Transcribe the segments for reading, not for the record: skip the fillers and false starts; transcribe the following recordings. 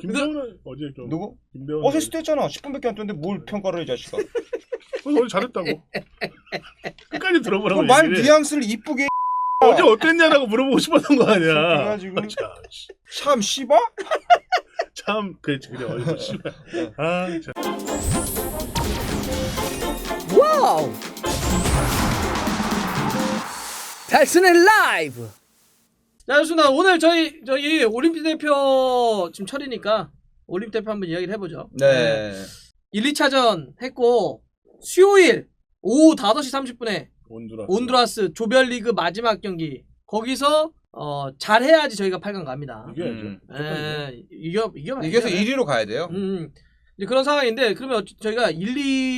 김대원은 어제 좀 누구? 김대원 어제 했잖아. 10분밖에 안 됐는데 뭘 평가를 해, 이 자식아. 어제 잘했다고. 끝까지 들어보라고. 말 얘기를 해. 뉘앙스를 이쁘게. 어제 어땠냐라고 물어보고 싶었던 거 아니야. 그래가지고 참 씨바? 참 그렇지 그래 어제 씨발. 아 참. 와우! 달순의 라이브! 자, 좋습니다. 오늘 저희 올림픽 대표 지금 철이니까 올림픽 대표 한번 이야기를 해보죠. 네. 1, 2차전 했고 수요일 오후 5시 30분에 온두라스 조별리그 마지막 경기 거기서 잘해야지 저희가 8강 갑니다. 이겨야죠. 이겨서 1위로 가야 돼요. 이제 그런 상황인데 그러면 저희가 1,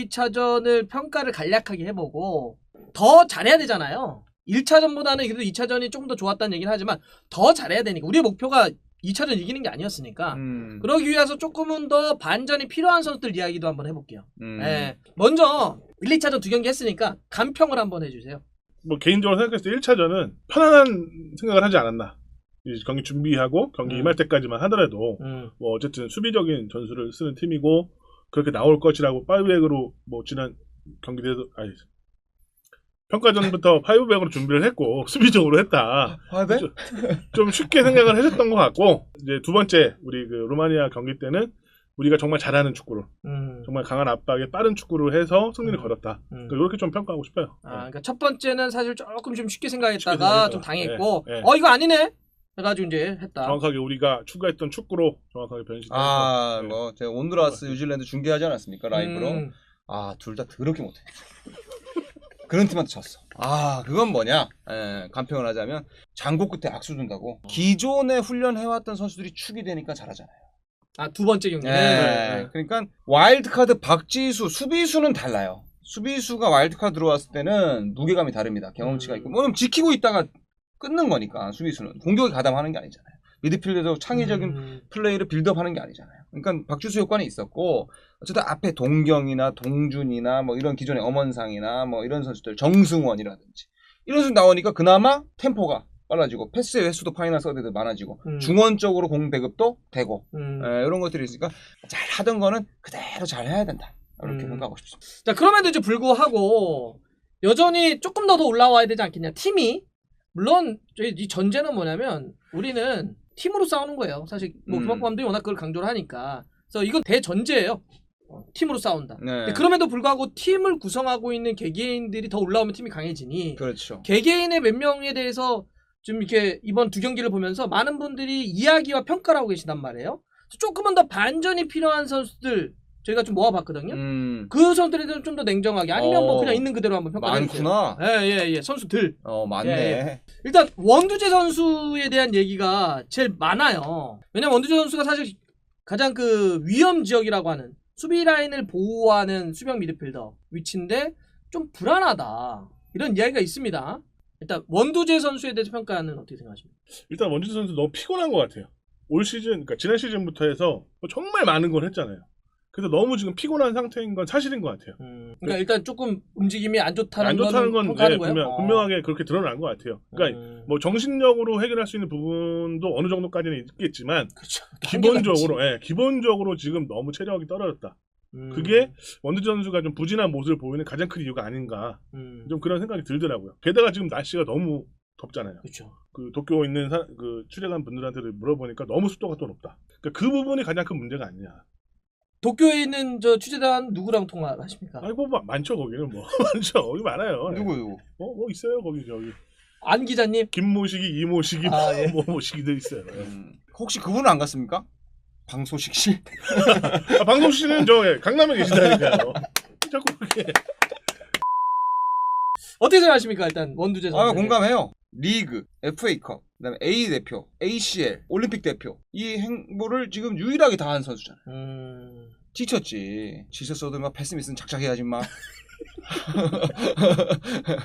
2차전을 평가를 간략하게 해보고 더 잘해야 되잖아요. 1차전보다는 그래도 2차전이 조금 더 좋았다는 얘기는 하지만 더 잘해야 되니까 우리의 목표가 2차전 이기는 게 아니었으니까 그러기 위해서 조금은 더 반전이 필요한 선수들 이야기도 한번 해볼게요. 네. 먼저 1, 2차전 두 경기 했으니까 간평을 한번 해주세요. 뭐 개인적으로 생각했을 때 1차전은 편안한 생각을 하지 않았나. 이제 경기 준비하고 경기 임할 때까지만 하더라도 뭐 어쨌든 수비적인 전술을 쓰는 팀이고 그렇게 나올 것이라고 파이브백으로 뭐 지난 경기대도 평가전부터 파이브백으로 준비를 했고 수비적으로 했다. 파이브백? 좀 쉽게 생각을 하셨던 것 같고 이제 두 번째 우리 그 루마니아 경기 때는 우리가 정말 잘하는 축구를 정말 강한 압박에 빠른 축구를 해서 승리를 거뒀다. 이렇게 좀 평가하고 싶어요. 그러니까 첫 번째는 사실 조금 좀 쉽게 생각했다가 좀 당했고 네. 이거 아니네 해가지고 이제 했다. 정확하게 우리가 추구했던 축구로 정확하게 변신했고. 뭐 제가 온두라스 뉴질랜드 중계하지 않았습니까 라이브로. 둘 다 더럽게 못해. 그런 팀한테 졌어. 그건 뭐냐? 간평을 하자면 장고 끝에 악수 둔다고. 기존에 훈련해왔던 선수들이 축이 되니까 잘하잖아요. 두 번째 경기. 그러니까 와일드카드 박지수 수비수는 달라요. 수비수가 와일드카드 들어왔을 때는 무게감이 다릅니다. 경험치가 있고. 뭐냐면 지키고 있다가 끊는 거니까 수비수는 공격에 가담하는 게 아니잖아요. 미드필더도 창의적인 플레이를 빌드업하는 게 아니잖아요. 그러니까 박지수 효과는 있었고 어쨌든 앞에 동경이나 동준이나 뭐 이런 기존의 엄원상이나 뭐 이런 선수들 정승원이라든지 이런 선수 나오니까 그나마 템포가 빨라지고 패스의 횟수도 파이널 서드도 많아지고 중원 쪽으로 공 배급도 되고 이런 것들이 있으니까 잘 하던 거는 그대로 잘 해야 된다. 이렇게 평가하고 싶습니다. 자, 그럼에도 이제 불구하고 여전히 조금 더 올라와야 되지 않겠냐. 팀이 물론 저희 이 전제는 뭐냐면 우리는 팀으로 싸우는 거예요. 사실 뭐 김학범 감독이 워낙 그걸 강조를 하니까. 그래서 이건 대전제예요. 팀으로 싸운다. 네. 그럼에도 불구하고 팀을 구성하고 있는 개개인들이 더 올라오면 팀이 강해지니. 그렇죠. 개개인의 몇 명에 대해서 좀 이렇게 이번 두 경기를 보면서 많은 분들이 이야기와 평가를 하고 계시단 말이에요. 조금은 더 반전이 필요한 선수들 저희가 좀 모아봤거든요. 그 선수들에 대해서 좀 더 냉정하게 아니면 뭐 그냥 있는 그대로 한번 평가해 주세요. 많구나. 예. 선수들. 많네. 예. 일단 원두재 선수에 대한 얘기가 제일 많아요. 왜냐면 원두재 선수가 사실 가장 그 위험 지역이라고 하는 수비 라인을 보호하는 수비형 미드필더 위치인데 좀 불안하다. 이런 이야기가 있습니다. 일단 원두재 선수에 대해서 평가는 어떻게 생각하십니까? 일단 원주재 선수 너무 피곤한 것 같아요. 올 시즌, 그러니까 지난 시즌부터 해서 정말 많은 걸 했잖아요. 그래서 너무 지금 피곤한 상태인 건 사실인 것 같아요. 그러니까 일단 조금 움직임이 안 좋다는 건 평가하는 거예요? 분명하게 그렇게 드러난 것 같아요. 그러니까 뭐 정신력으로 해결할 수 있는 부분도 어느 정도까지는 있겠지만 그렇죠. 기본적으로 지금 너무 체력이 떨어졌다. 그게 원두재 선수가 좀 부진한 모습을 보이는 가장 큰 이유가 아닌가 좀 그런 생각이 들더라고요. 게다가 지금 날씨가 너무 덥잖아요. 그렇죠. 그 도쿄에 있는 그 취재관 분들한테 물어보니까 너무 습도가 또 높다. 그러니까 그 부분이 가장 큰 문제가 아니냐. 도쿄에 있는 저 취재단 누구랑 통화를 하십니까? 많죠 거기는 뭐 많죠. 거기 많아요. 누구? 뭐 있어요 거기 저기. 안 기자님? 김모식이 이모식이 예. 모식이들 있어요. 혹시 그분은 안 갔습니까? 방소식 씨? 방소식 씨는 강남에 계시다니까요. 자꾸 그렇게. 어떻게 생각하십니까 일단 원두재 선수? 공감해요. 리그, FA컵, 그다음에 A 대표, ACL, 올림픽 대표 이 행보를 지금 유일하게 다 한 선수잖아요. 지쳤어도 막 패스미스는 착착해야지 막.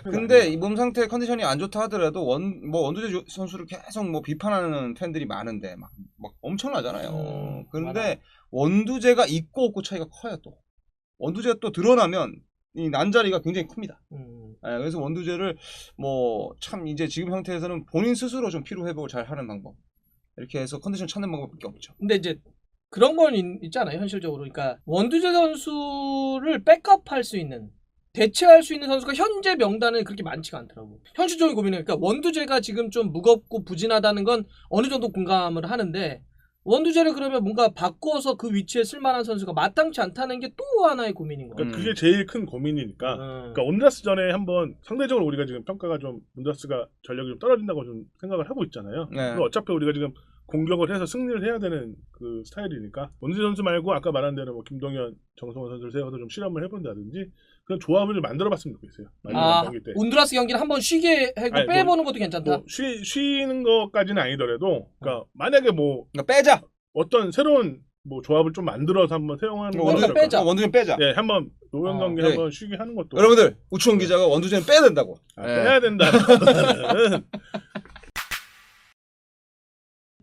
근데 이 몸 상태 컨디션이 안 좋다 하더라도 원두재 선수를 계속 뭐 비판하는 팬들이 많은데 막 엄청나잖아요. 그런데 원두재가 있고 없고 차이가 커요 또. 원두재가 또 드러나면 이 난자리가 굉장히 큽니다. 그래서 원두재를 뭐 참 이제 지금 형태에서는 본인 스스로 좀 피로 회복을 잘 하는 방법 이렇게 해서 컨디션 찾는 방법밖에 없죠. 근데 이제 그런 건 있잖아요, 현실적으로. 그러니까 원두재 선수를 백업할 수 있는, 대체할 수 있는 선수가 현재 명단은 그렇게 많지가 않더라고. 현실적인 고민은, 그러니까 원두재가 지금 좀 무겁고 부진하다는 건 어느 정도 공감을 하는데, 원두재를 그러면 뭔가 바꿔서 그 위치에 쓸만한 선수가 마땅치 않다는 게 또 하나의 고민인 거예요. 그러니까 그게 제일 큰 고민이니까. 그러니까 온드라스 전에 한번 상대적으로 우리가 지금 평가가 좀 온드라스가 전력이 좀 떨어진다고 좀 생각을 하고 있잖아요. 네. 어차피 우리가 지금 공격을 해서 승리를 해야 되는 그 스타일이니까 원두재 선수 말고 아까 말한 대로 뭐 김동현, 정성호 선수를 세워서 좀 실험을 해본다든지 그런 조합을 좀 만들어봤으면 좋겠어요. 마지막 경기 때. 온두라스 경기를 한번 쉬게 하고 아니, 빼보는 것도 괜찮다. 뭐 쉬는 것까지는 아니더라도, 그러니까 만약에 뭐 그러니까 빼자. 어떤 새로운 뭐 조합을 좀 만들어서 한번 사용하는 거 원두재 빼자. 원두재는 빼자. 예, 한번 노현 경기 네. 한번 쉬게 하는 것도. 여러분들 우추원 기자가 원두재는 빼야 된다고. 빼야 된다.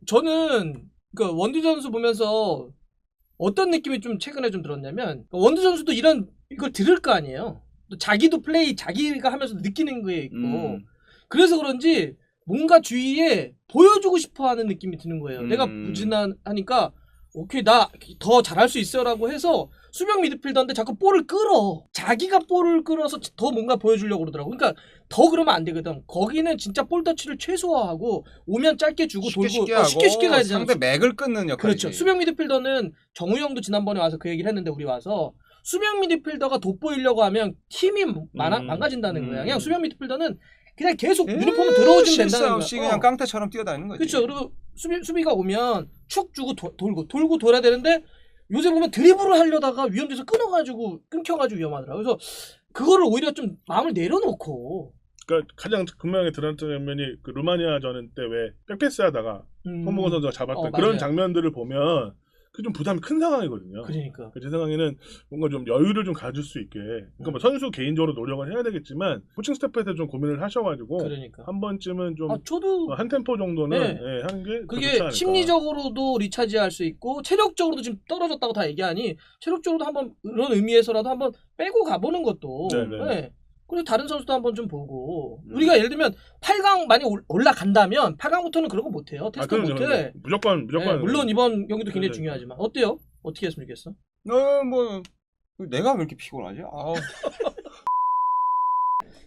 저는 그 원두재 선수 보면서 어떤 느낌이 좀 최근에 좀 들었냐면, 원두재 선수도 이런 이걸 들을 거 아니에요. 또 자기도 플레이 자기가 하면서 느끼는 거에 있고 그래서 그런지 뭔가 주위에 보여주고 싶어하는 느낌이 드는 거예요. 내가 부진하니까 오케이 나 더 잘할 수 있어라고 해서 수비형 미드필더인데 자꾸 볼을 끌어. 자기가 볼을 끌어서 더 뭔가 보여주려고 그러더라고. 그러니까 더 그러면 안 되거든. 거기는 진짜 볼 터치를 최소화하고 오면 짧게 주고 돌고 쉽게 가야 되잖아. 상대 맥을 끊는 역할이지. 그렇죠. 수비형 미드필더는 정우영도 지난번에 와서 그 얘기를 했는데, 우리 와서 수비형 미드필더가 돋보이려고 하면 팀이 망가진다는 거야. 그냥 수비형 미드필더는 그냥 계속 유니폼을 들어오지면 된다는 거야. 그냥 깡패처럼 뛰어다니는 거지. 그렇죠. 그리고 수비가 오면 축 주고 돌고 돌아야 되는데, 요새 보면 드리블을 하려다가 위험돼서 끊겨가지고 위험하더라고요. 그래서 그거를 오히려 좀 마음을 내려놓고. 그러니까 가장 극명하게 드러났던 장면이 그 루마니아전 때 왜 백패스하다가 홍보건 선수가 잡았던 그런 장면들을 보면 그 좀 부담이 큰 상황이거든요. 그러니까 제 생각에는 뭔가 좀 여유를 좀 가질 수 있게, 그러니까 뭐 선수 개인적으로 노력을 해야 되겠지만 코칭 스태프에서 좀 고민을 하셔가지고 그러니까. 한 번쯤은 좀 저도 한 템포 정도는 하는 게 그게 심리적으로도 리차지할 수 있고 체력적으로도 지금 떨어졌다고 다 얘기하니 체력적으로도 한번 그런 의미에서라도 한번 빼고 가보는 것도. 네. 그리고 다른 선수도 한번 좀 보고. 우리가 예를 들면 8강 많이 올라간다면 8강부터는 그런 거 못해요. 테스트 못해. 무조건. 네, 물론 이번 경기도 굉장히 중요하지만. 어때요? 어떻게 했으면 좋겠어? 뭐 내가 왜 이렇게 피곤하지?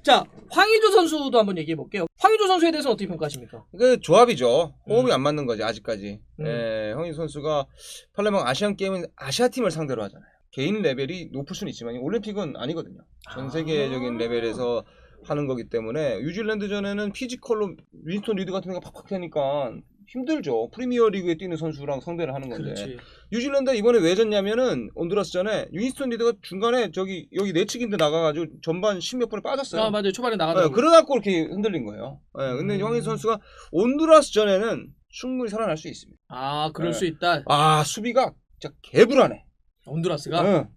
자, 황의조 선수도 한번 얘기해 볼게요. 황의조 선수에 대해서 어떻게 평가하십니까? 그 조합이죠. 호흡이 안 맞는 거지 아직까지. 황의조 선수가 팔레망 아시안 게임은 아시아 팀을 상대로 하잖아요. 개인 레벨이 높을 수는 있지만 올림픽은 아니거든요. 전 세계적인 레벨에서 하는 거기 때문에 뉴질랜드전에는 피지컬로 윈스턴 리드 같은 애가 팍팍 되니까 힘들죠. 프리미어 리그에 뛰는 선수랑 상대를 하는 건데. 그렇지. 뉴질랜드가 이번에 왜 졌냐면은 온두라스전에 윈스턴 리드가 중간에 여기 내치기인데 나가가지고 전반 10몇 분에 빠졌어요. 맞아요. 초반에 나가더라고요. 그러다 이렇게 흔들린 거예요. 근데 황의조 선수가 온두라스전에는 충분히 살아날 수 있습니다. 그럴 수 있다. 수비가 진짜 개불하네. 온두라스가?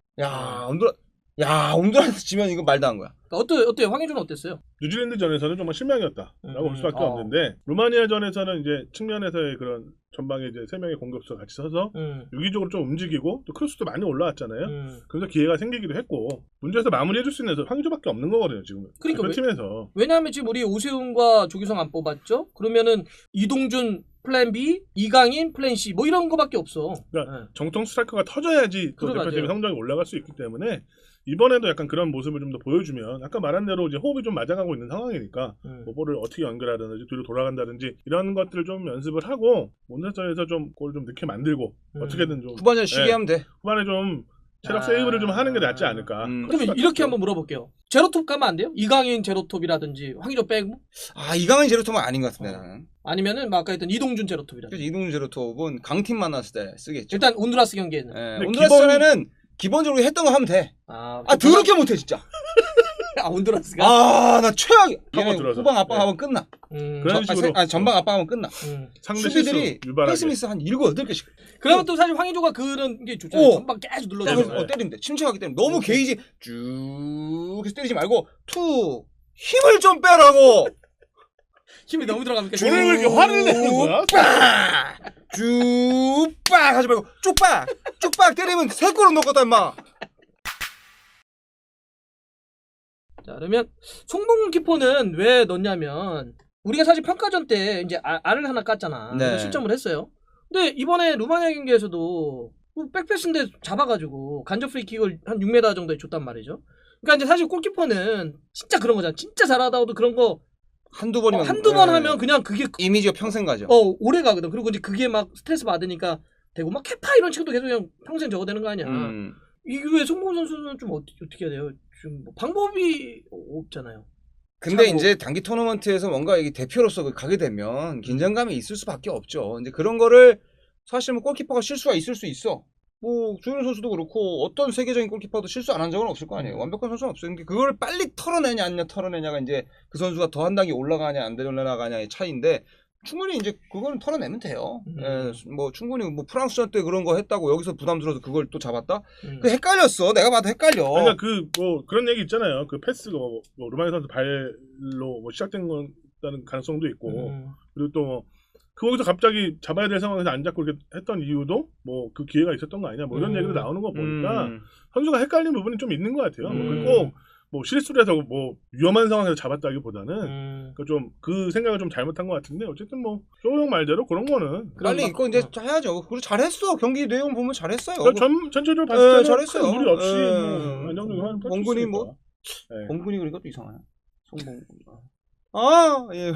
온두라스 지면 이거 말도 안 거야. 어때요? 황의조는 어땠어요? 뉴질랜드전에서는 정말 실망이었다라고 볼 수밖에 없는데, 루마니아전에서는 이제 측면에서의 그런 전방에 이제 3명의 공격수가 같이 서서 유기적으로 좀 움직이고 또 크로스도 많이 올라왔잖아요. 그래서 기회가 생기기도 했고, 문제에서 마무리해줄 수 있는 황의조밖에 없는 거거든요 지금. 그러니까 팀에서. 왜냐하면 지금 우리 오세훈과 조규성 안 뽑았죠? 그러면은 이동준 플랜 B, 이강인 플랜 C 뭐 이런 거밖에 없어. 그러니까 정통 스트라이커가 터져야지 또 대표팀의 성적이 올라갈 수 있기 때문에 이번에도 약간 그런 모습을 좀 더 보여주면, 아까 말한 대로 이제 호흡이 좀 맞아가고 있는 상황이니까 뭐 볼을 어떻게 연결하든지 뒤로 돌아간다든지 이런 것들을 좀 연습을 하고 온전전에서 좀 골을 좀 넣게 만들고 어떻게든 좀 후반전 쉬게 하면 돼. 후반에 좀 체력 세이브를 좀 하는 게 낫지 않을까. 그러면 이렇게 한번 물어볼게요. 제로톱 가면 안 돼요? 이강인 제로톱이라든지 황의조 빼고? 이강인 제로톱은 아닌 것 같은데 나는. 아니면은 아까 했던 이동준 제로톱이라든지. 그렇지, 이동준 제로톱은 강팀 만났을 때 쓰겠죠. 일단 온두라스 경기에는. 온두라스전에는 기본적으로 했던 거 하면 돼. 더럽게 못해 진짜. 온두라스가? 나 최악이야. 파고들어서. 후방 압박하면 끝나. 그런 식으로. 전방 압박하면 끝나. 상대 수비들이 유발하게. 패스미스 한 7, 8개씩. 그러면 또 사실 황의조가 그런 게 좋잖아요. 전방 계속 눌러주고. 때린대. 침착하기 때문에. 너무 게이지 쭉 해서 때리지 말고 툭 힘을 좀 빼라고. 힘이 너무 들어가니까. 줄을 왜 이렇게 화를 내는 거야? 쭉빡 하지 말고 쭉빡 때리면 3골은 넣었다 임마. 자, 그러면 송봉근 키퍼는 왜 넣냐면 우리가 사실 평가전 때 이제 알을 하나 깠잖아. 네. 실점을 했어요. 근데 이번에 루마니아 경기에서도 뭐 백패스인데 잡아가지고 간접 프리킥을 한 6m 정도에 줬단 말이죠. 그러니까 이제 사실 골키퍼는 진짜 그런 거잖아. 진짜 잘하다가도 그런 거 한두 번이면 한두 번 하면 그냥 그게 이미지가 평생 가죠. 오래 가거든. 그리고 이제 그게 막 스트레스 받으니까 되고 막 케파 이런 친구도 계속 그냥 평생 저거 되는 거 아니야. 이게 왜 송범 선수는 좀 어떻게 해야 돼요? 좀 뭐 방법이 없잖아요. 근데 이제 단기 토너먼트에서 뭔가 이게 대표로서 가게 되면 긴장감이 있을 수밖에 없죠. 이제 그런 거를 사실 뭐 골키퍼가 실수가 있을 수 있어. 뭐 조현우 선수도 그렇고 어떤 세계적인 골키퍼도 실수 안 한 적은 없을 거 아니에요. 완벽한 선수는 없어요. 근데 그걸 빨리 털어내냐 아니냐 털어내냐가 이제 그 선수가 더 한 단계 올라가냐 안 올라가냐의 차이인데 충분히 이제 그거는 털어내면 돼요. 예, 뭐 충분히 뭐 프랑스전 때 그런 거 했다고 여기서 부담스러워서 그걸 또 잡았다? 그 헷갈렸어. 내가 봐도 헷갈려. 그러니까 그 뭐 그런 얘기 있잖아요. 그 패스가 뭐 루마니아 선수 발로 뭐 시작된 거라는 가능성도 있고 그리고 또 뭐 거기서 갑자기 잡아야 될 상황에서 안 잡고 이렇게 했던 이유도 뭐 그 기회가 있었던 거 아니냐 뭐 이런 얘기도 나오는 거 보니까 선수가 헷갈린 부분이 좀 있는 것 같아요. 꼭 뭐 실수를 해서 뭐 위험한 상황에서 잡았다기보다는 좀 그 생각을 좀 잘못한 것 같은데 어쨌든 뭐 조용 말대로 그런 거는 빨리 이거 이제 해야죠. 그리고 잘했어. 경기 내용 보면 잘했어요. 전체적으로 봤을 때는 잘했어요. 큰 무리 없이 뭐 안정적으로 하는 봉근이 뭐 네. 봉근이 그러니까 또 이상하네. 송봉근. 아, 예.